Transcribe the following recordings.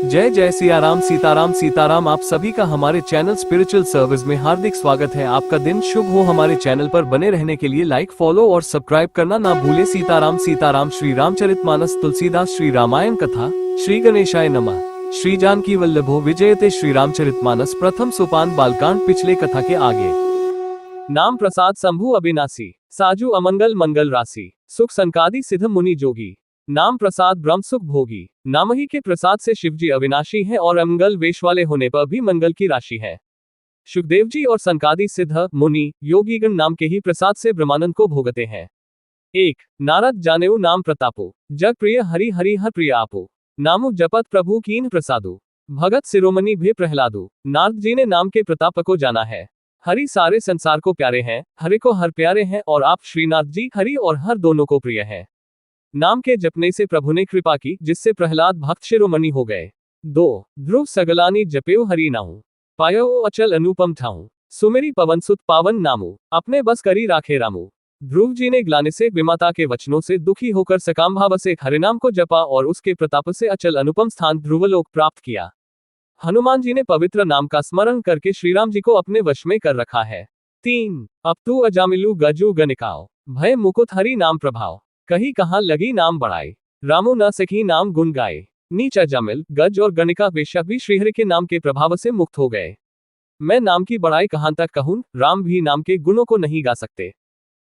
जय जय सियाराम सीताराम सीताराम। आप सभी का हमारे चैनल स्पिरिचुअल सर्विस में हार्दिक स्वागत है। आपका दिन शुभ हो। हमारे चैनल पर बने रहने के लिए लाइक, फॉलो और सब्सक्राइब करना ना भूले। सीताराम सीताराम। श्री रामचरितमानस, तुलसीदास, श्री रामायण कथा, श्री गणेशाय नमः। श्री जानकी वल्लभो विजयते। श्री रामचरितमानस प्रथम सोपान बालकांड। पिछले कथा के आगे। नाम प्रसाद शंभु अविनाशी, साजु अमंगल मंगल राशि, सुख संकादि सिद्ध मुनि जोगी। नाम प्रसाद ब्रह्म सुख भोगी। नाम ही के प्रसाद से शिवजी अविनाशी हैं और अमंगल वेश वाले होने पर भी मंगल की राशि है। सुखदेव जी और संकादि सिद्ध मुनि योगीगण नाम के ही प्रसाद से ब्रह्मानंद को भोगते हैं। 1 नारद जानेऊ नाम प्रतापो, जग प्रिय हरि हरि हर प्रिय आपो। नामु जपत प्रभु कीन प्रसादो, भगत शिरोमणि भे प्रहलादो। नारद जी ने नाम के प्रताप को जाना है। हरि सारे संसार को प्यारे हैं, हरि को हर प्यारे हैं और आप श्रीनाथ जी हरि और हर दोनों को प्रिय हैं। नाम के जपने से प्रभु ने कृपा की, जिससे प्रहलाद भक्त शिरोमणि हो गए। 2 ध्रुव सगलानी जपेऊ हरि नाहु, पायो अचल अनुपम ठाऊ। सुमेरी पवन सुत पावन नामु, अपने बस करी राखे रामू। ध्रुव जी ने ग्लानि से विमाता के वचनों से दुखी होकर सकाम भाव से हरिनाम को जपा और उसके प्रताप से अचल अनुपम स्थान ध्रुवलोक प्राप्त किया। हनुमान जी ने पवित्र नाम का स्मरण करके श्रीराम जी को अपने वश में कर रखा है। 3 अब तू अजामिलू गजू गनिकाओ, भय मुकुट हरि नाम प्रभाव। कहीं कहाँ लगी नाम बढ़ाई, रामो न सखी नाम गुण गाए। नीच अजामिल, गज और गणिका बेशक भी श्रीहरि के नाम के प्रभाव से मुक्त हो गए। मैं नाम की बढ़ाई कहां तक कहूं, राम भी नाम के गुणों को नहीं गा सकते।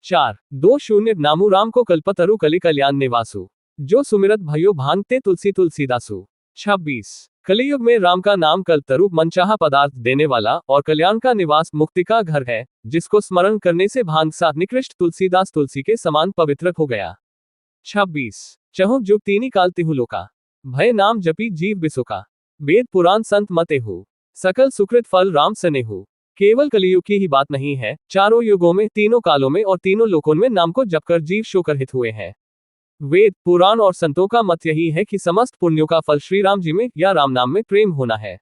4 2 0 नामु राम को कल्पतरु कलि कल्याण निवासु, जो सुमिरत भयो भांगते तुलसी तुलसीदासु। 26 कलियुग में राम का नाम कल्पतरु मनचाहा पदार्थ देने वाला और कल्याण का निवास मुक्ति का घर है, जिसको स्मरण करने से भांग सा निकृष्ट तुलसीदास तुलसी के समान पवित्र हो गया। 26 चहुँ जुग तीनी काल तिहु लोका, भय नाम जपी जीव बिसुका। वेद पुराण संत मते हो, सकल सुकृत फल राम सनेहु। केवल कलियुग की ही बात नहीं है, चारों युगों में, तीनों कालों में और तीनों लोकों में नाम को जपकर जीव शोकरहित हुए हैं। वेद पुराण और संतों का मत यही है कि समस्त पुण्यों का फल श्री राम जी में या राम नाम में प्रेम होना है।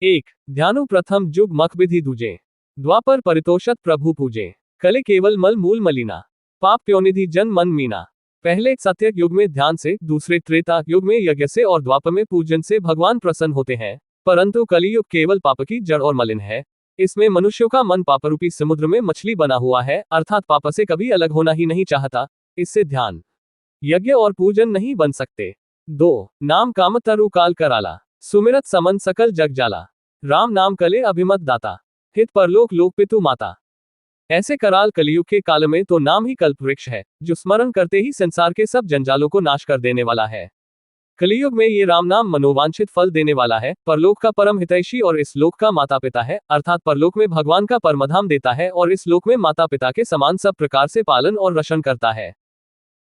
1 ध्यानु प्रथम जुग मख विधि दूजे, द्वापर परितोषत प्रभु पूजे। कले केवल मल मूल मलिना, पाप प्योनिधि जन मन मीना। पहले सत्य युग में ध्यान से, दूसरे त्रेता युग में यज्ञ से और द्वापर में पूजन से भगवान प्रसन्न होते हैं, परंतु कलियुग केवल पाप की जड़ और मलिन है। इसमें मनुष्यों का मन पापरूपी समुद्र में मछली बना हुआ है, अर्थात पाप से कभी अलग होना ही नहीं चाहता। इससे ध्यान, यज्ञ और पूजन नहीं बन सकते। 2 नाम काम तरु काल कराला, सुमिरत समन सकल जग जाला। राम नाम कले अभिमत दाता, हित परलोक लोक पितु माता। ऐसे कराल कलियुग के काल में तो नाम ही कल्प वृक्ष है, जो स्मरण करते ही संसार के सब जंजालों को नाश कर देने वाला है। कलियुग में ये राम नाम मनोवांछित फल देने वाला है, परलोक का परम हितैषी और इस लोक का माता पिता है, अर्थात परलोक में भगवान का परमधाम देता है और इस लोक में माता पिता के समान सब प्रकार से पालन और रक्षण करता है।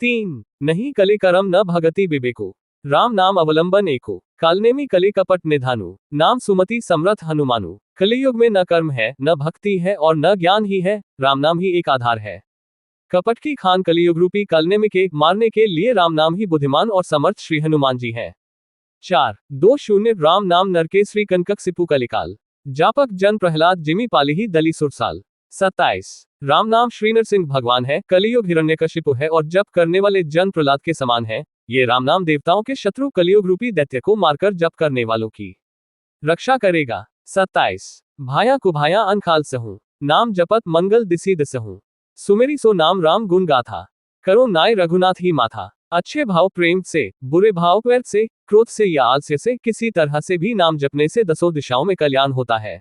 3 नहीं कले करम न भगति विवेको, राम नाम अवलंबन एको। कालनेमी कले कपट निधानु, नाम सुमति समरथ हनुमानु। कलियुग में न कर्म है, न भक्ति है और न ज्ञान ही है, राम नाम ही एक आधार है। कपट की खान कलियुग रूपी कालनेमी के मारने के लिए राम नाम ही बुद्धिमान और समर्थ श्री हनुमान जी है। 4 2 0 राम नाम नरके श्री कनकक सिपु कलिकाल, जापक जन प्रहलाद जिमि पालिही दली सुरसाल। 27 राम नाम श्री नरसिंह भगवान है, कलियुग हिरण्यकशिपु है और जप करने वाले जन प्रहलाद के समान है। ये राम नाम देवताओं के शत्रु कलियुग रूपी दैत्य को मारकर जप करने वालों की रक्षा करेगा। 27 भाया कुभाया अनखाल सहूं, नाम जपत मंगल दिसी दसहूं। सुमेरी सो नाम राम गुण गाथा, करो नाय रघुनाथ ही माथा। अच्छे भाव प्रेम से, बुरे भाव क्रोध से, क्रोध से या आलस्य से, किसी तरह से भी नाम जपने से 10 दिशाओं में कल्याण होता है।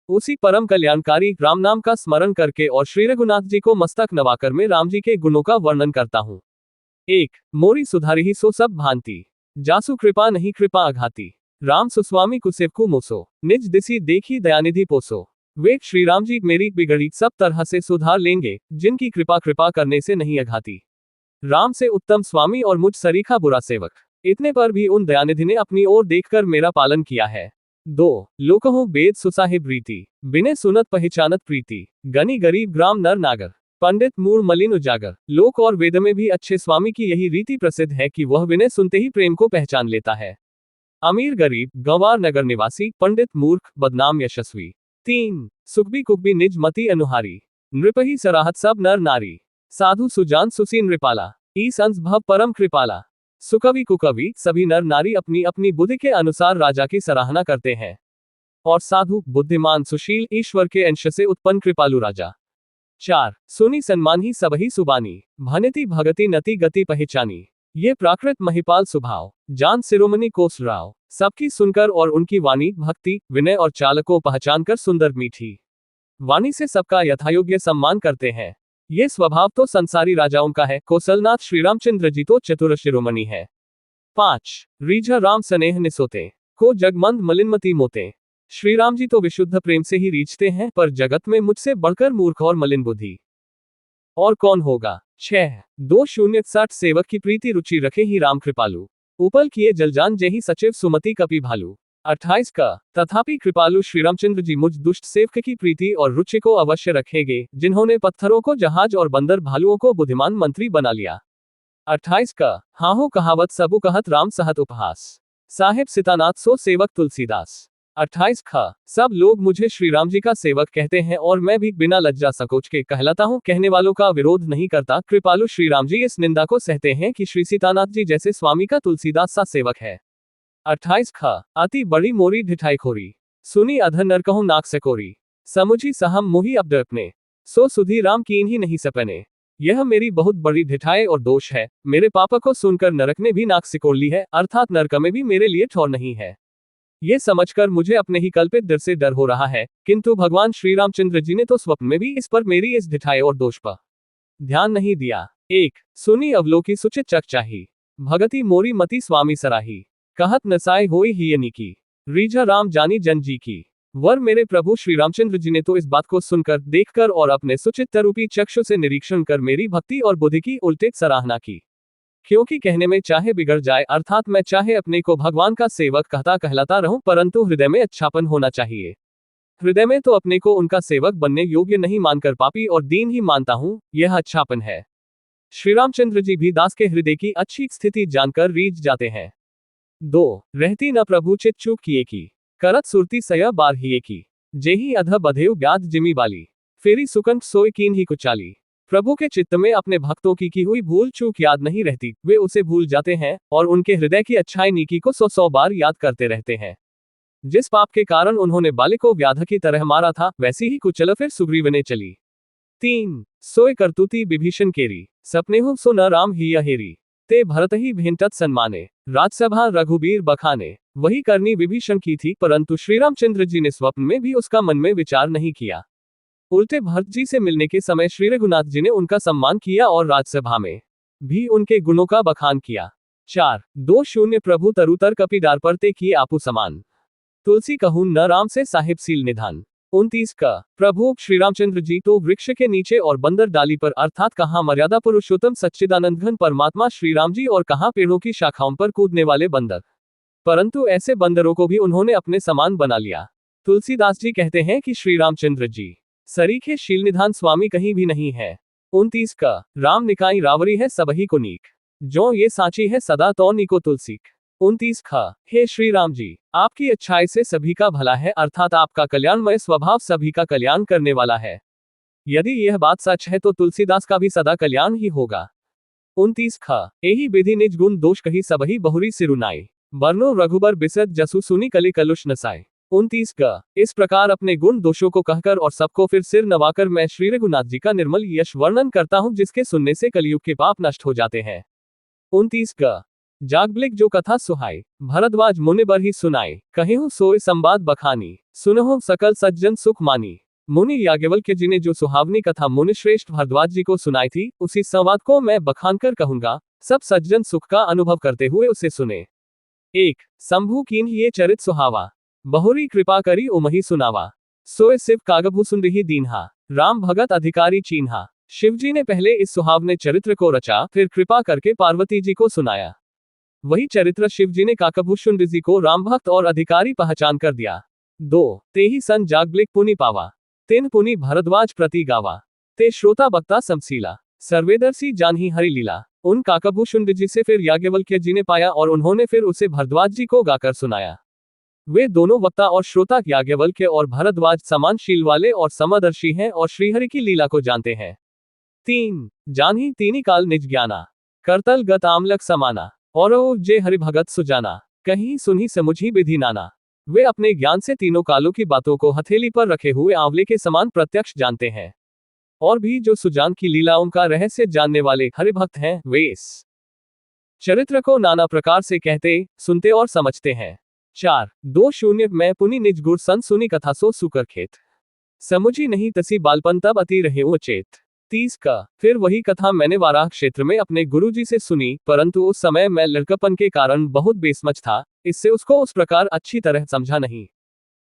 उसी परम कल्याणकारी राम नाम का स्मरण करके और श्री रघुनाथ जी को मस्तक नवाकर मैं राम जी के गुणों का वर्णन करता हूँ। 1 मोरी सुधारी ही सो सब भांति, जासु कृपा नहीं कृपा अघाती। राम सुस्वामी कुसेवकु मोसो, निज दिसी देखी दयानिधि पोसो। वे श्री राम जी मेरी बिगड़ी सब तरह से सुधार लेंगे, जिनकी कृपा करने से नहीं अघाती। राम से उत्तम स्वामी और मुझ सरीखा बुरा सेवक, इतने पर भी उन दयानिधि ने अपनी ओर देखकर मेरा पालन किया है। 2 लोकहु वेद सुसाहिब रीति, बिने सुनत पहचानत प्रीति। गनी गरीब ग्राम नर नागर, पंडित मूढ़ मलिन उजागर। लोक और वेद में भी अच्छे स्वामी की यही रीति प्रसिद्ध है कि वह विनय सुनते ही प्रेम को पहचान लेता है। अमीर गरीब, गंवार नगर निवासी, पंडित मूर्ख, बदनाम यशस्वी। 3 सुखबी कुकबी निज मति अनुहारी, नृपहि सराहत सब नर नारी। साधु सुजान सुसी नृपाला, ईस अंश भव परम कृपाला। सुकवि कुकवि सभी नर नारी अपनी अपनी बुद्धि के अनुसार राजा की सराहना करते हैं। और साधु, बुद्धिमान, सुशील, ईश्वर के अंश से उत्पन्न कृपालु राजा। 4. सुनी सन्मानही सबही सुबानी, भनिति भगति नति गति पहचानी। ये प्राकृत महिपाल स्वभाव, जान शिरोमणि कोस राव, सबकी सुनकर और उनकी वाणी, भक्ति, विनय और चाल को पहचान कर सुंदर मीठी वाणी से सबका यथायोग्य सम्मान करते हैं। ये स्वभाव तो संसारी राजाओं का है। कौशलनाथ श्री रामचंद्र जी तो चतुर शिरोमणि है। 5. रीझ राम स्नेह निसोते, को जगमंद मलिनमती मोते। श्री राम जी तो विशुद्ध प्रेम से ही रीझते हैं, पर जगत में मुझसे बढ़कर मूर्ख और मलिन बुद्धि और कौन होगा। 6. 2:60 सेवक की प्रीति रुचि रखे ही राम कृपालु, उपल किए जलजान जेहि सचिव सुमति कपि भालू। 28 का तथापि कृपालु श्री रामचंद्र जी मुझ दुष्ट सेवक की प्रीति और रुचि को अवश्य रखेंगे, जिन्होंने पत्थरों को जहाज और बंदर भालुओं को बुद्धिमान मंत्री बना लिया। 28 का हाहो कहावत सबु कहत राम सहत उपहास, साहेब सीतानाथ सो सेवक तुलसीदास। 28 खा सब लोग मुझे श्री राम जी का सेवक कहते हैं और मैं भी बिना लज्जा संकोच के कहलाता हूँ। कहने वालों का विरोध नहीं करता। कृपालु श्री राम जी इस निंदा को सहते हैं कि श्री सीतानाथ जी जैसे स्वामी का तुलसीदास सा सेवक है। 28 खा अति बड़ी मोरी ढिठाई खोरी, सुनी अधर नर कहूं नाक से कोरी। समुझी सहम मुही अब अपने, सो सुधी राम कीन ही नहीं सपने। यह मेरी बहुत बड़ी ढिठाई और दोष है। मेरे पापा को सुनकर नरक ने भी नाक सिकोड़ ली है, अर्थात नरक में भी मेरे लिए ठौर नहीं है। ये समझकर मुझे अपने ही कल्पित डर से डर हो रहा है, किंतु भगवान श्री रामचंद्र जी ने तो स्वप्न में भी इस पर मेरी इस ढिठाई और दोष पर ध्यान नहीं दिया। 1. सुनी अवलोकी सुचित चकचाही, भगति मोरी मति स्वामी सराही। कहत नसाय होई हियनी की, रीझा राम जानी जन जी की। वर मेरे प्रभु श्री रामचंद्र जी ने तो इस बात को सुनकर, देखकर और अपने सुचित रूपी चक्षु से निरीक्षण कर मेरी भक्ति और बुद्धि की उल्टे सराहना की। क्योंकि कहने में चाहे बिगड़ जाए, अर्थात मैं चाहे अपने को भगवान का सेवक कहता कहलाता रहूं, परंतु हृदय में अच्छापन होना चाहिए। हृदय में तो अपने को उनका सेवक बनने योग्य नहीं मानकर पापी और दीन ही मानता हूं, यह अच्छापन है। श्री रामचंद्र जी भी दास के हृदय की अच्छी स्थिति जानकर रीझ जाते हैं। 2. रहती न प्रभु चित चूक किए की, करत सुरती सया बार हिए की। जेही अध बधेव ब्याद जिमी बाली, फेरी सुकंठ सोई कीन ही कुचाली। प्रभु के चित्त में अपने भक्तों की हुई भूल चूक याद नहीं रहती, वे उसे भूल जाते हैं और उनके हृदय की अच्छाई नीकी को 100 बार याद करते रहते हैं। जिस पाप के कारण उन्होंने बाले को व्याध की तरह मारा था, वैसी ही कुचल फिर सुग्रीव ने चली। 3. सोए करतुती विभीषण केरी, सपने हो सो न राम ही हेरी। ते भरत ही भेंटत सन्माने, राजसभा रघुबीर बखाने। वही करनी विभीषण की थी, परंतु श्री रामचंद्र जी ने स्वप्न में भी उसका मन में विचार नहीं किया। उल्टे भरत जी से मिलने के समय श्री रघुनाथ जी ने उनका सम्मान किया और राजसभा में भी उनके गुणों का बखान किया। 4. 2:0 प्रभु तरुतर कपिडार पर ते किए आपू समान, तुलसी कहूं न राम से साहिब सील निधान। 29 का प्रभु श्री रामचंद्र जी तो वृक्ष के नीचे और बंदर डाली पर, अर्थात कहाँ मर्यादा पुरुषोत्तम सच्चिदानंद घन परमात्मा श्री राम जी और कहाँ पेड़ों की शाखाओं पर कूदने वाले बंदर, परंतु ऐसे बंदरों को भी उन्होंने अपने समान बना लिया। तुलसीदास जी कहते हैं कि श्री रामचंद्र जी सरीखे शीलनिधान स्वामी कहीं भी नहीं है। 29 का राम निकाई रावरी है सबही को नीक, जो ये साची है सदा तो निको तुलसीक। 29 खा हे श्री राम जी, आपकी अच्छाई से सभी का भला है, अर्थात आपका कल्याणमय स्वभाव सभी का कल्याण करने वाला है। यदि यह बात सच है तो तुलसीदास का भी सदा कल्याण ही होगा। 29 खा एही विधि निज गुण दोष कही सबही बहुरी सिरुनाई, बरनो रघुबर बिसत जसु सुनी कलि कलुष नसाए। 29 का इस प्रकार अपने गुण दोषों को कहकर और सबको फिर सिर नवाकर मैं श्री रघुनाथ जी का निर्मल यश वर्णन करता हूं, जिसके सुनने से कलयुग के पाप नष्ट हो जाते हैं। 29 का जागबलिक जो कथा सुहाई, भरद्वाज मुनि बर ही सुनाई, कहेहु सोय संवाद बखानी, सुनहो सकल सज्जन सुख मानी। मुनि याज्ञवल्क्य जी ने जो सुहावनी कथा मुनि श्रेष्ठ भरद्वाज जी को सुनाई थी, उसी संवाद को मैं बखान कर कहूंगा, सब सज्जन सुख का अनुभव करते हुए उसे सुने। 1. शंभु कीन ये चरित सुहावा, बहुरी कृपा करी उमही सुनावा। सोय शिव कागभू सुनरिही दीन्हा, राम भगत अधिकारी चीन्हा। शिवजी ने पहले इस सुहावने चरित्र को रचा, फिर कृपा करके पार्वती जी को सुनाया। वही चरित्र शिवजी ने काकभू सुंदरी जी को राम भक्त और अधिकारी पहचान कर दिया। 2. तेही सन जागबलिक पुनि पावा, तेन पुनि भरद्वाज प्रति गावा। ते श्रोता बक्ता समसीला, सर्वेदर्शी जानही हरि लीला। उन काकभू सुंदरी जी से फिर याज्ञवल्क्य जी ने पाया और उन्होंने फिर उसे भरद्वाज जी को गाकर सुनाया। वे दोनों वक्ता और श्रोता याज्ञवल्क्य और भरद्वाज समान शील वाले और समदर्शी हैं और श्रीहरि की लीला को जानते हैं। 3. जानही तीनी काल निज ज्ञाना, करतल गत आमलक समाना, और ओ जे हरिभगत सुजाना, कहीं सुनी समुझी विधि नाना। वे अपने ज्ञान से तीनों कालों की बातों को हथेली पर रखे हुए आंवले के समान प्रत्यक्ष जानते हैं। और भी जो सुजान की लीलाओं का रहस्य जानने वाले हरिभक्त हैं, वे इस चरित्र को नाना प्रकार से कहते, सुनते और समझते हैं। 4-2-0 मैं पुनि निज गुर सन सुनी कथा सो सुकर खेत। समुझी नहीं तसी बालपन तब अति रहे वो चेत। 30 का फिर वही कथा मैंने वाराह क्षेत्र में अपने गुरुजी से सुनी, परंतु उस समय मैं लड़कपन के कारण बहुत बेसमझ था, इससे उसको उस प्रकार अच्छी तरह समझा नहीं।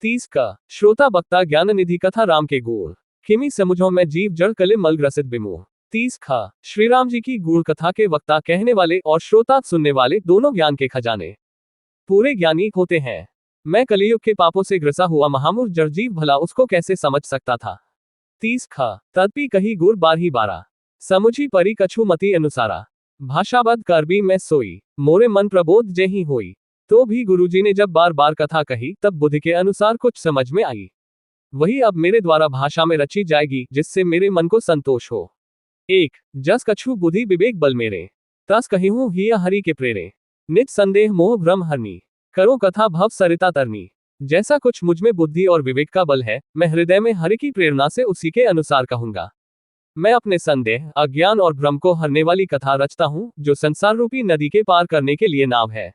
30 का श्रोता बक्ता ज्ञान निधि कथा राम के गुण किमी समुझो में जीव जड़ कले मल ग्रसित बिमुह। 30 खा श्री राम जी की गुण कथा के वक्ता कहने वाले और श्रोता सुनने वाले दोनों ज्ञान के खजाने पूरे ज्ञानी होते हैं। मैं कलियुग के पापों से ग्रसा हुआ महामूर्ख जड़ जीव भला उसको कैसे समझ सकता था। 30 खा तदपि कही गुर 12 समुझी परी कछु मति अनुसारा। भाषाबद्ध कर भी मैं सोई, मोरे मन प्रबोध जेहि होई। तो भी गुरुजी ने जब बार बार कथा कही तब बुद्धि के अनुसार कुछ समझ में आई, वही अब मेरे द्वारा भाषा में रची जाएगी, जिससे मेरे मन को संतोष हो। 1 जस कछु बुद्धि विवेक बल मेरे, तस कहिहूँ हिया हरि के प्रेरे। नित संदेह मोह भ्रम हरनी, करो कथा भव सरिता तरनी। जैसा कुछ मुझमें बुद्धि और विवेक का बल है, मैं हृदय में हरि की प्रेरणा से उसी के अनुसार कहूंगा। मैं अपने संदेह, अज्ञान और भ्रम को हरने वाली कथा रचता हूँ, जो संसार रूपी नदी के पार करने के लिए नाव है।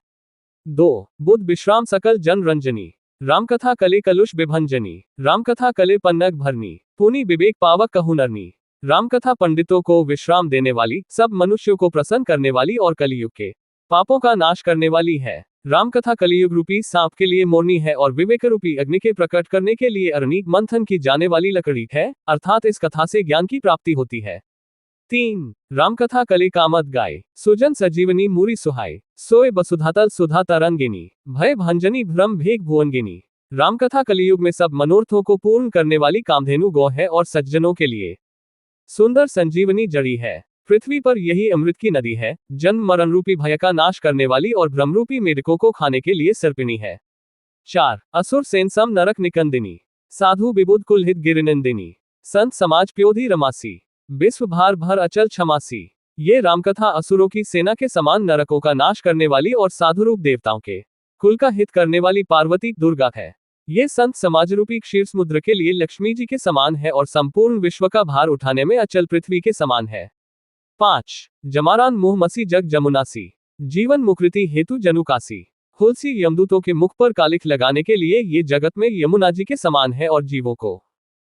2 बुद्ध विश्राम सकल जन रंजनी, रामकथा कले कलुष विभंजनी। रामकथा कले पन्नग भरनी, पुनि विवेक पावक कहु नरनी। रामकथा पंडितों को विश्राम देने वाली, सब मनुष्यों को प्रसन्न करने वाली और कलियुग के पापों का नाश करने वाली है। रामकथा कलियुग रूपी सांप के लिए मोरनी है और विवेक रूपी अग्नि के प्रकट करने के लिए अरणी मंथन की जाने वाली लकड़ी है, अर्थात इस कथा से ज्ञान की प्राप्ति होती है। 3 रामकथा कले कामद गाय, सुजन सजीवनी मूरी सुहाय। सोए वसुधातल सुधा तरंगिनी, भय भंजनी भ्रम भेग भुवनगिनी। रामकथा कलियुग में सब मनोरथों को पूर्ण करने वाली कामधेनु गौ है और सज्जनों के लिए सुंदर संजीवनी जड़ी है। पृथ्वी पर यही अमृत की नदी है, जन्म मरण रूपी भय का नाश करने वाली और भ्रमरूपी मेढकों को खाने के लिए सर्पिणी है। 4 असुर सेन सम नरक निकंदिनी, साधु विबुध कुलहित गिरिनंदिनी। संत समाज प्योधि रमासी, विश्व भार भर अचल क्षमासी। ये रामकथा असुरों की सेना के समान नरकों का नाश करने वाली और साधुरूप देवताओं के कुल का हित करने वाली पार्वती दुर्गा है। ये संत समाज रूपी क्षीर समुद्र के लिए लक्ष्मी जी के समान है और संपूर्ण विश्व का भार उठाने में अचल पृथ्वी के समान है। 5 जमारान मुह मसी जग जमुनासी, जीवन मुकृति हेतु जनुकासी। हुलसी यमदूतों के मुख पर कालिख लगाने के लिए ये जगत में यमुना जी के समान है और जीवों को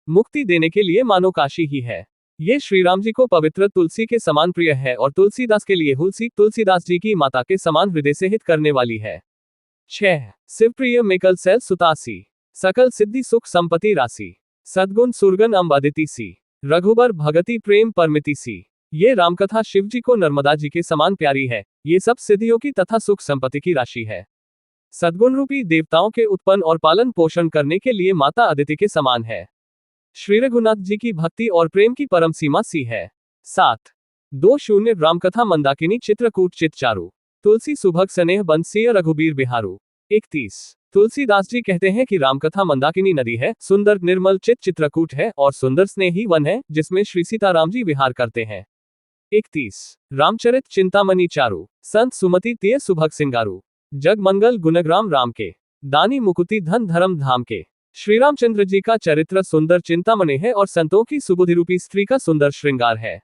मुक्ति देने के लिए मानो काशी ही है। ये श्री राम जी को पवित्र तुलसी के समान प्रिय है और तुलसीदास के लिए हुलसी तुलसीदास जी की माता के समान हृदय से हित करने वाली है। 6 शिवप्रिय मेकल सैल सुतासी, सकल सिद्धि सुख संपत्ति राशि। सद्गुण सुरगन अम्ब अदिति सी, रघुबर भगति प्रेम परमिति सी। ये रामकथा शिव जी को नर्मदा जी के समान प्यारी है। ये सब सिद्धियों की तथा सुख संपत्ति की राशि है। सद्गुण रूपी देवताओं के उत्पन्न और पालन पोषण करने के लिए माता अदिति के समान है। श्री रघुनाथ जी की भक्ति और प्रेम की परम सीमा सी है। 7-2-0 रामकथा मंदाकिनी चित्रकूट चित चारु, तुलसी सुभग स्नेह बंसिय रघुबीर बिहारू। 31 तुलसीदास जी कहते हैं कि रामकथा मंदाकिनी नदी है, सुंदर निर्मल चित चित्रकूट है और सुंदर स्नेही वन है, जिसमें श्री सीताराम जी विहार करते हैं। 31 रामचरित चिंतामणि चारु, संत सुमति तिय सुभग सिंगारू। जग मंगल गुणग्राम राम के, दानी मुकुति धन धर्म धाम के। श्री रामचंद्र जी का चरित्र सुंदर चिंतामणि है और संतों की सुबुद्धि रूपी स्त्री का सुंदर श्रृंगार है।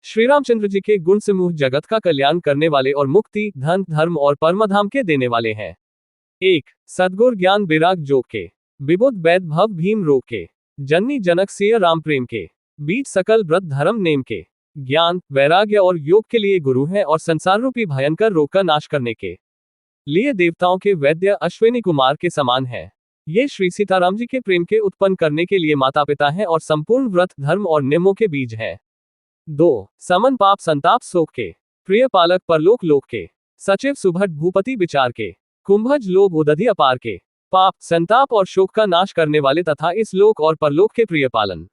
श्री रामचंद्र जी के गुण समूह जगत का कल्याण करने वाले और मुक्ति धन धर्म और परमधाम के देने वाले हैं। 1 सद्गुर ज्ञान विराग जोग के, विबुध वैद भव भीम रोग के। जननी जनक सिय राम प्रेम के, बीच सकल व्रत धर्म नेम के। ज्ञान वैराग्य और योग के लिए गुरु हैं और संसार रूपी भयंकर रोग का नाश करने के लिए देवताओं के वैद्य अश्विनी कुमार के समान है। ये श्री सीताराम जी के प्रेम के उत्पन्न करने के लिए माता पिता हैं और संपूर्ण व्रत धर्म और नियमों के बीज हैं। 2 समन पाप संताप शोक के, प्रिय पालक परलोक लोक के। सचिव सुभट भूपति विचार के, कुंभज लोभ उदधि अपार के। पाप संताप और शोक का नाश करने वाले तथा इस लोक और परलोक के प्रिय पालन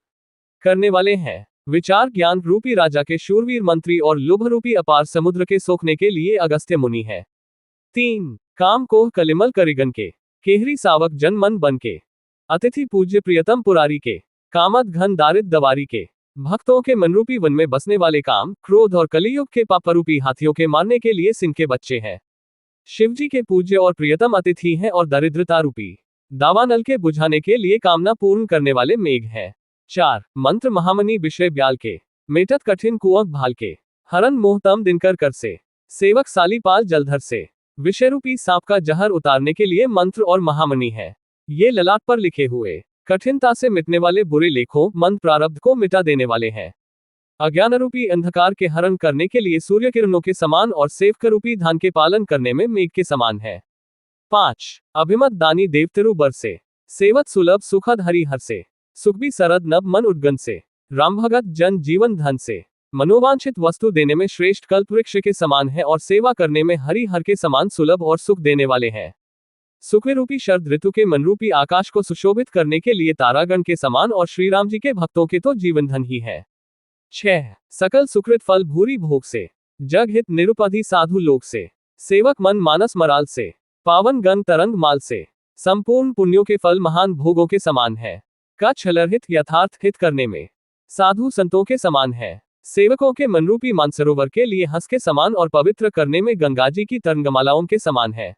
करने वाले हैं। विचार ज्ञान रूपी राजा के शूरवीर मंत्री और लोभ रूपी अपार समुद्र के सोखने के लिए अगस्त्य मुनि है। 3 काम कोह कलिमल करिगन के, केहरी सावक जन मन बन के। अतिथि पूज्य प्रियतम पुरारी के, कामद घन दारिद दवारी के। भक्तों के मनरूपी वन में बसने वाले काम, क्रोध और कलियुग के पापरूपी हाथियों के मारने के लिए सिंह के बच्चे हैं। शिवजी के पूज्य और प्रियतम अतिथि हैं और दरिद्रता रूपी दावानल के बुझाने के लिए कामना पूर्ण करने वाले मेघ हैं। 4 मंत्र महामणि विषय ब्याल के, मेटत कठिन कुंवक भाल के, हरन मोहतम दिनकर कर से, सेवक सालीपाल जलधर से। विषय रूपी सांप का जहर उतारने के लिए मंत्र और महामणि है। ये ललाट पर लिखे हुए कठिनता से मिटने वाले बुरे लेखों, मंत्र प्रारब्ध को मिटा देने वाले हैं। अज्ञान रूपी अंधकार के हरण करने के लिए सूर्य किरणों के समान और सेवक रूपी धान के पालन करने में मेघ के समान है। 5 अभिमत दानी देवतिरु बर से, सेवत सुलभ सुखद हरि हर से, सुखबी सरद नब मन उद्गन से, राम भगत जन जीवन धन से। मनोवांछित वस्तु देने में श्रेष्ठ कल्प वृक्ष के समान है और सेवा करने में हरि हर के समान सुलभ और सुख देने वाले हैं। सुखवे रूपी शरद ऋतु के मनरूपी आकाश को सुशोभित करने के लिए तारागण के समान और श्री राम जी के भक्तों के तो जीवन धन ही है। 6 सकल सुकृत फल भूरी भोग से, जग हित निरुपधि साधु लोक से, सेवक मन मानस मराल से, पावन गण तरंग माल से। संपूर्ण पुण्यों के फल महान भोगों के समान है। का छलरहित यथार्थ हित करने में साधु संतों के समान है। सेवकों के मनरूपी मानसरोवर के लिए हंस के समान और पवित्र करने में गंगा जी की तरंगमालाओं के समान है।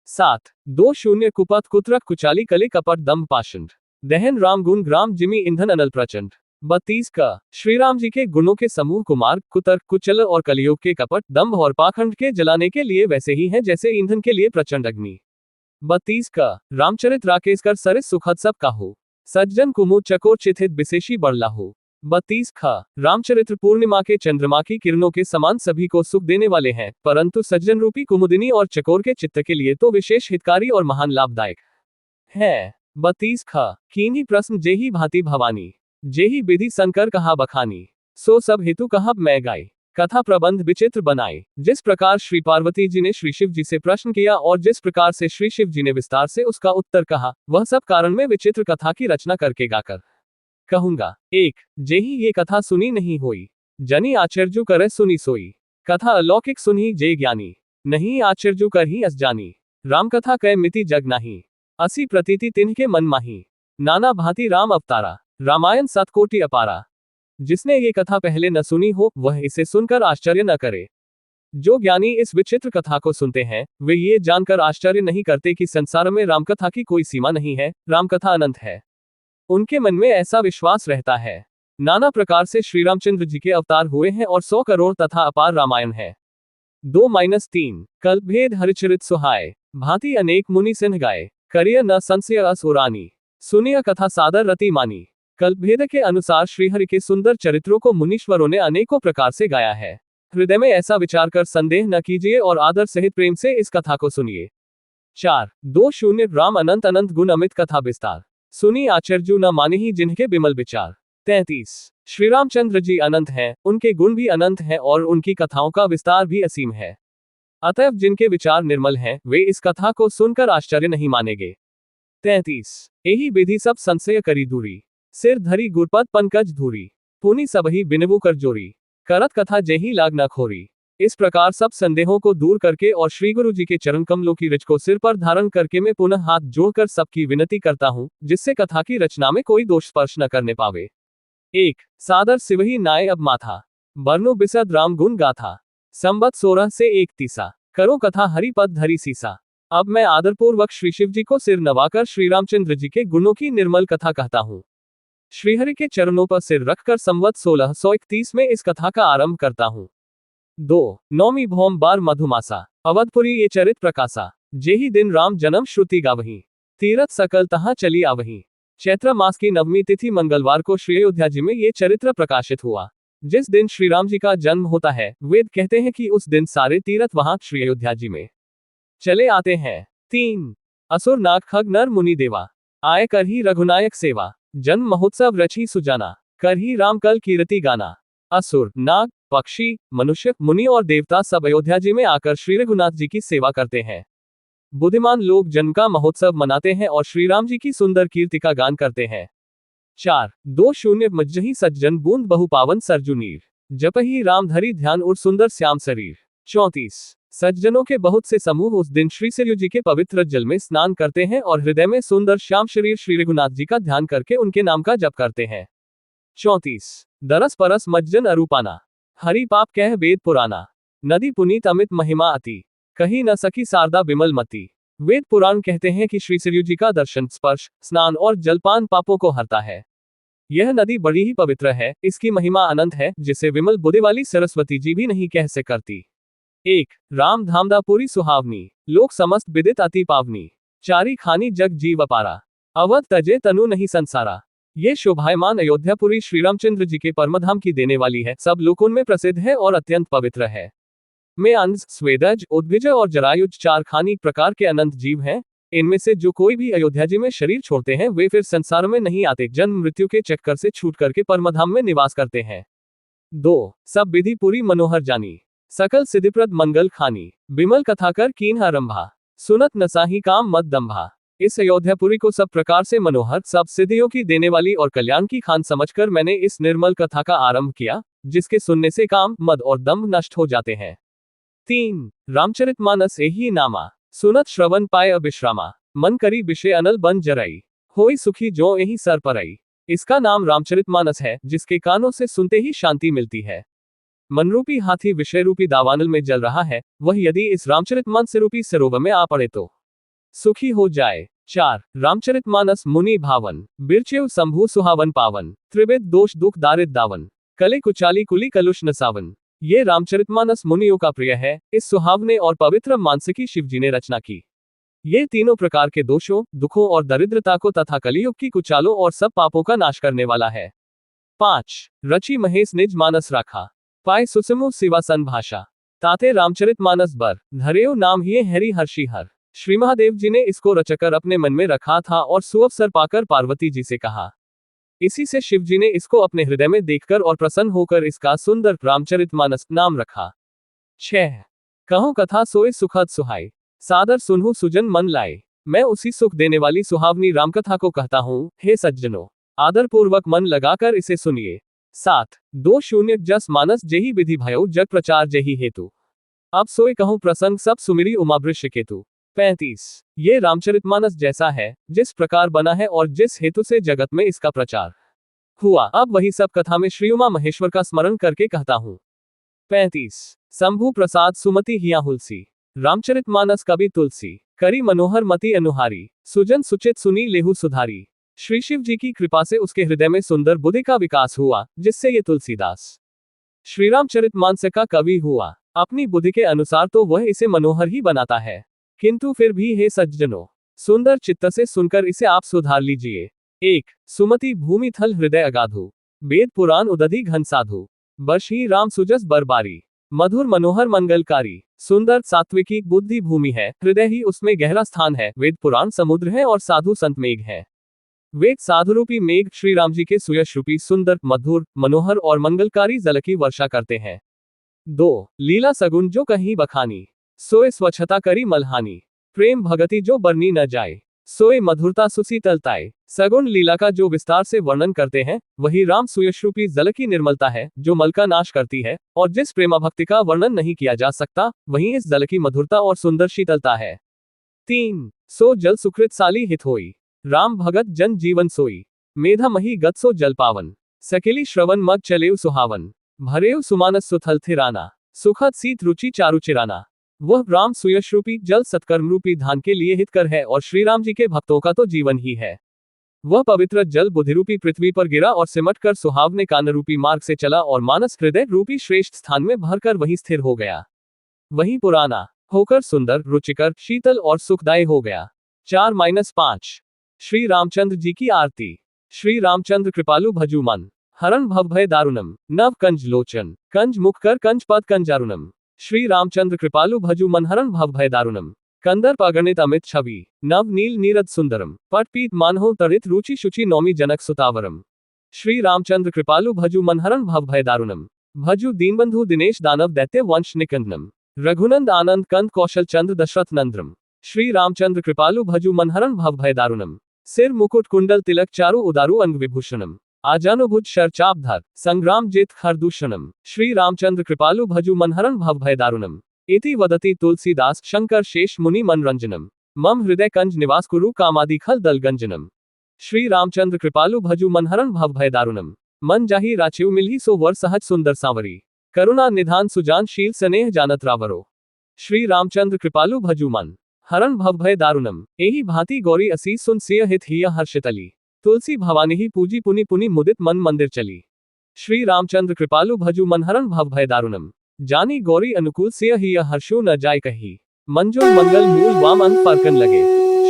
7 2 कुपथ कुत्रक कुचाली कले कपट दम्भ पाषंड, दहन राम गुण ग्राम जिमी ईंधन अनल प्रचंड। 32 का श्री राम जी के गुणों के समूह कुमार्ग, कुतर्क, कुचल और कलियुग के कपट, दम्भ और पाखंड के जलाने के लिए वैसे ही हैं जैसे ईंधन के लिए प्रचंड अग्नि। 32 का रामचरित राकेश कर सरिस सुखद सब काहू, सज्जन कुमुद चकोर चिथित विशेषी बड़लाहू। 32 खा रामचरित्र पूर्णिमा के चंद्रमा की किरणों के समान सभी को सुख देने वाले हैं, परंतु सज्जन रूपी कुमुदिनी और चकोर के चित्त के लिए तो विशेष हितकारी और महान लाभदायक है। 32 खा कीन्ही प्रश्न जेही भांति भवानी, जेही विधि शंकर कहा बखानी, सो सब हेतु कहा मैं गाय, कथा प्रबंध विचित्र बनाए। जिस प्रकार श्री पार्वती जी ने श्री शिव जी से प्रश्न किया और जिस प्रकार से श्री शिव जी ने विस्तार से उसका उत्तर कहा, वह सब कारण में विचित्र कथा की रचना करके गाकर कहूंगा। 1 जेही ये कथा सुनी नहीं होई, जनी आश्चर्य करे सुनी सोई, कथा अलौकिक सुनी जे ज्ञानी, नहीं आश्चर्य कर ही अस जानी। राम कथा कह मिति जग नाही, असी प्रतीति तिन्ह के मन माही, नाना भांति राम अवतारा, रामायण सतकोटि अपारा। जिसने ये कथा पहले न सुनी हो वह इसे सुनकर आश्चर्य न करे। जो ज्ञानी इस विचित्र कथा को सुनते हैं वे ये जानकर आश्चर्य नहीं करते कि संसार में रामकथा की कोई सीमा नहीं है, रामकथा अनंत है। उनके मन में ऐसा विश्वास रहता है। नाना प्रकार से श्री रामचंद्र जी के अवतार हुए हैं और 100 करोड़ तथा अपार रामायण है। 2-3 कल्पभेद हरिचरित सुहाय, भांति अनेक मुनि सिन्ह गाय, करिय न संशय असुरानी, सुनिय कथा सादर रति मानी। कल्पभेद के अनुसार श्रीहरि के सुंदर चरित्रों को मुनीश्वरों ने अनेकों प्रकार से गाया है। हृदय में ऐसा विचार कर संदेह न कीजिए और आदर सहित प्रेम से इस कथा को सुनिए। 4-2 राम अनंत अनंत गुण अमित कथा विस्तार, सुनी आश्चर्य न माने ही जिनके बिमल विचार। 33 श्री रामचंद्र जी अनंत हैं, उनके गुण भी अनंत हैं और उनकी कथाओं का विस्तार भी असीम है। अतएव जिनके विचार निर्मल हैं वे इस कथा को सुनकर आश्चर्य नहीं मानेंगे। 33 यही विधि सब संशय करी दूरी, सिर धरी गुरपत पंकज धूरी, पुनि सबही बिनवु कर जोरी, करत कथा जेही लाग न खोरी। इस प्रकार सब संदेहों को दूर करके और श्री गुरु जी के चरण कमलों की रिच को सिर पर धारण करके मैं पुनः हाथ जोड़कर सबकी विनती करता हूँ, जिससे कथा की रचना में कोई दोष स्पर्श न करने पावे। 1 सादर सिवही नाय अब माथा, बरनु बिसद राम गुण गाथा, संबत 16 से 31 करो कथा हरि पद धरी सीसा। अब मैं आदरपूर्वक श्री शिव जी को सिर नवाकर श्री रामचंद्र जी के गुणों की निर्मल कथा कहता हूँ। श्रीहरि के चरणों पर सिर रखकर संवत 1631 में इस कथा का आरंभ करता हूँ। 2 नौमी भौम बार मधुमासा, अवधपुरी ये चरित प्रकाशा, जेही दिन राम जन्म श्रुति गावही, तीरथ सकल तहाँ चली आवही। चैत्र मास की नवमी तिथि मंगलवार को श्री अयोध्या जी में ये चरित्र प्रकाशित हुआ। जिस दिन श्री राम जी का जन्म होता है वेद कहते हैं कि उस दिन सारे तीर्थ वहां श्री अयोध्या जी में चले आते हैं। 3 असुर नाग खग नर मुनि देवा, आय कर ही रघुनायक सेवा, जन्म महोत्सव रची सुजाना, कर ही राम कल कीर्ति गाना। असुर नाग पक्षी मनुष्य मुनि और देवता सब अयोध्या जी में आकर श्री रघुनाथ जी की सेवा करते हैं। बुद्धिमान लोग जन्म का महोत्सव मनाते हैं और श्री राम जी की सुंदर कीर्ति का गान करते हैं। 4-2 मज्जही सज्जन बूंद बहु पावन सरजुनीर, जपही राम धरी ध्यान और सुंदर श्याम शरीर। 34 सज्जनों के बहुत से समूह उस दिन श्री सरयू जी के पवित्र जल में स्नान करते हैं और हृदय में सुंदर श्याम शरीर श्री रघुनाथ जी का ध्यान करके उनके नाम का जप करते हैं। 34 दरस परस मज्जन अरूपाना, हरि पाप कह वेद पुराना, नदी पुनीत अमित महिमा अति, कही न सकी शारदा बिमल मति। वेद पुराण कहते हैं कि श्री सरयू जी का दर्शन, स्पर्श, स्नान और जलपान पापों को हरता है। यह नदी बड़ी ही पवित्र है, इसकी महिमा अनंत है, जिसे विमल बुद्धि वाली सरस्वती जी भी नहीं कह से करती। 1 राम धामदा पूरी सुहावनी, लोक समस्त विदित अति पावनी, चारी खानी जग जीव अपारा, अवध तजे तनु नहीं संसारा। ये शोभायमान अयोध्यापुरी श्री रामचंद्र जी के परमधाम की देने वाली है, सब लोकों में प्रसिद्ध है और अत्यंत पवित्र है। में अंश, स्वेदज, उद्भिज और जरायुज 4 खानी प्रकार के अनंत जीव हैं। इनमें से जो कोई भी अयोध्या जी में शरीर छोड़ते हैं वे फिर संसार में नहीं आते, जन्म मृत्यु के चक्कर से छूट करके परमधाम में निवास करते हैं। 2 सब विधि पूरी मनोहर जानी, सकल सिद्धिप्रद मंगल खानी, बिमल कथाकर कीन आरंभा, सुनत नसाही काम मत दंभा। इस अयोध्यापुरी को सब प्रकार से मनोहर, सब सिद्धियों की देने वाली और कल्याण की खान समझकर मैंने इस निर्मल कथा का आरंभ किया, जिसके सुनने से काम, मद और दंभ नष्ट हो जाते हैं। 3 रामचरितमानस एही नामा, सुनत श्रवण पाए अविश्रामा, मन करी विषय अनल बन जरई, होई सुखी जो यही सर परई। इसका नाम रामचरितमानस है, जिसके कानों से सुनते ही शांति मिलती है। मनरूपी हाथी विषय रूपी दावानल में जल रहा है, वह यदि इस रामचरितमानस रूपी सरोवर में आ पड़े तो सुखी हो जाए। 4 रामचरितमानस मुनि भावन, बिरचेव शंभु सुहावन पावन, त्रिविध दोष दुख दारिद दावन, कले कुचाली कुली कलुष नसावन। ये रामचरितमानस मुनियों का प्रिय है। इस सुहावने और पवित्र मानसिकी शिव जी ने रचना की। ये तीनों प्रकार के दोषों, दुखों और दरिद्रता को तथा कलियुग की कुचालों और सब पापों का नाश करने वाला है। 5 रचि महेश निज मानस राखा, पाए सुसमु सिवासन भाषा, ताते रामचरितमानस बर, धरेउ नाम ही हरि हर्षि हर। श्री महादेव जी ने इसको रचकर अपने मन में रखा था और सुअवसर पाकर पार्वती जी से कहा। इसी से शिव जी ने इसको अपने हृदय में देखकर और प्रसन्न होकर इसका सुंदर रामचरितमानस नाम रखा। 6 कहो कथा सोए सुखद सुहाई, सादर सुनहु सुजन मन लाए। मैं उसी सुख देने वाली सुहावनी रामकथा को कहता हूँ, हे सज्जनों, आदर पूर्वक मन लगाकर इसे सुनिए। 7 2 जस मानस जेहि विधि भयो जग प्रचार जेहि हेतु, अब सोए कहूँ प्रसंग सब सुमिरी उमावृष केतु। 35 ये रामचरितमानस जैसा है, जिस प्रकार बना है और जिस हेतु से जगत में इसका प्रचार हुआ, अब वही सब कथा में श्री उमा महेश्वर का स्मरण करके कहता हूँ। 35 शंभु प्रसाद सुमति हिया हुलसी, रामचरितमानस कवि तुलसी, करी मनोहर मति अनुहारी, सुजन सुचित सुनी लेहु सुधारी। श्री शिव जी की कृपा से उसके हृदय में सुंदर बुद्धि का विकास हुआ, जिससे ये तुलसीदास श्री रामचरितमानस का कवि हुआ। अपनी बुद्धि के अनुसार तो वह इसे मनोहर ही बनाता है, किंतु फिर भी हे सज्जनों, सुंदर चित्त से सुनकर इसे आप सुधार लीजिए। 1 सुमति भूमि थल हृदय अगाधु, वेद पुराण उदधि घन साधु, बर्ष ही राम सुजस बरबारी, मधुर मनोहर मंगलकारी। सुंदर सात्विकी बुद्धि भूमि है, हृदय ही उसमें गहरा स्थान है, वेद पुराण समुद्र है और साधु संत मेघ है। वेद साधुरूपी मेघ श्री राम जी के सुयश रूपी सुंदर, मधुर, मनोहर और मंगलकारी जल की वर्षा करते हैं। 2 लीला सगुन जो कहीं बखानी, सोए स्वच्छता करी मलहानी, प्रेम भगति जो बरनी न जाए, सोए मधुरता सुशीतलताए। सगुण लीला का जो विस्तार से वर्णन करते हैं, वही राम सुयशरूपी जल की निर्मलता है, जो मल का नाश करती है, और जिस प्रेमा भक्ति का वर्णन नहीं किया जा सकता, वही इस जल की मधुरता और सुंदर शीतलता है। 3 सो जल सुकृत साली हित होई, राम भगत जन जीवन सोई, मेधा मही गत सो जल पावन, सकेली श्रवण मग चलेव सुहावन, भरेव सुमानस सुथल थिराना, सुखद सीत रुचि चारु चिराना। वह राम सुयश रूपी जल सत्कर्म रूपी धान के लिए हितकर है और श्री राम जी के भक्तों का तो जीवन ही है। वह पवित्र जल बुद्धिरूपी पृथ्वी पर गिरा और सिमट कर सुहावने कान रूपी मार्ग से चला और मानस हृदय रूपी श्रेष्ठ स्थान में भरकर वहीं स्थिर हो गया। वही पुराना होकर सुंदर, रुचिकर, शीतल और सुखदायी हो गया। 4-5 श्री रामचंद्र जी की आरती। श्री रामचंद्र कृपालु भजु मन, हरण भव भय दारुणम, नव कंज लोचन, कंज मुख कर कंज पद कंजारुणम। श्री रामचंद्र कृपालु भजु मन हरण भव भय दारुणम, कंदर्प अगणित अमित छवि, नव नील नीरद सुंदरम, पट पीत मानहो तड़ित रुचि शुचि नौमी जनक सुतावरम। श्री रामचंद्र कृपालु भजु मन हरण भव भय दारुणम, भजु दीनबंधु दिनेश दानव दैत्य वंश निकंदनम, रघुनंद आनंद कंद कौशल चंद्र दशरथ नंद्रम। श्री रामचंद्र कृपालु भजु मन हरण भव भय दारुणम, सिर मुकुट कुंडल तिलक चारु उदारु अंग विभूषणम, आजानुभुज शर चापधर, संग्राम जित खरदूषणम। श्री रामचंद्र कृपालु भजु मन हरण भव भय दारुणम, इति वदति तुलसीदास शंकर शेष मुनि मनरंजनम, मम हृदय कंज निवास कुरु कामादि खल दल गंजनम। श्री रामचंद्र कृपालु भजु मन हरण भव भय दारुणम, मन जाही राचिव मिलही सो वर सहज सुंदर सांवरी, करुणा निधान सुजान शील स्नेह जानत रावरो। श्री रामचंद्र कृपालु भजु मन, हरण भव भय दारुणम, एही भांति गौरी असीस सुन सिय हित हिय हर्षितली, तुलसी भवानी ही पूजी पुनि पुनि मुदित मन मंदिर चली। श्री रामचंद्र कृपालु भजु मन हरण भव भय दारुणम, जानी गौरी अनुकूल सिय हिय हर्षो न जाय कही, मंजुल मंगल मूल वाम अंत फरकन लगे।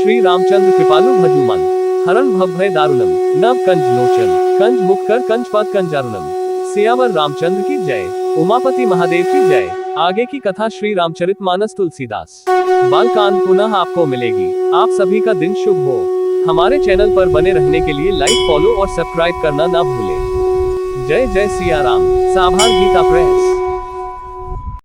श्री रामचंद्र कृपालु भजु मन, हरण भव भय दारुणम, नव कंज लोचन, कंज मुख कर कंज पद कंजारुणम। सियावर रामचंद्र की जय, उमापति महादेव की जय। आगे की कथा श्री रामचरितमानस तुलसीदास बालकांड पुनः आपको मिलेगी। आप सभी का दिन शुभ हो। हमारे चैनल पर बने रहने के लिए लाइक, फॉलो और सब्सक्राइब करना ना भूलें। जय जय सिया राम। साभार गीता प्रेस।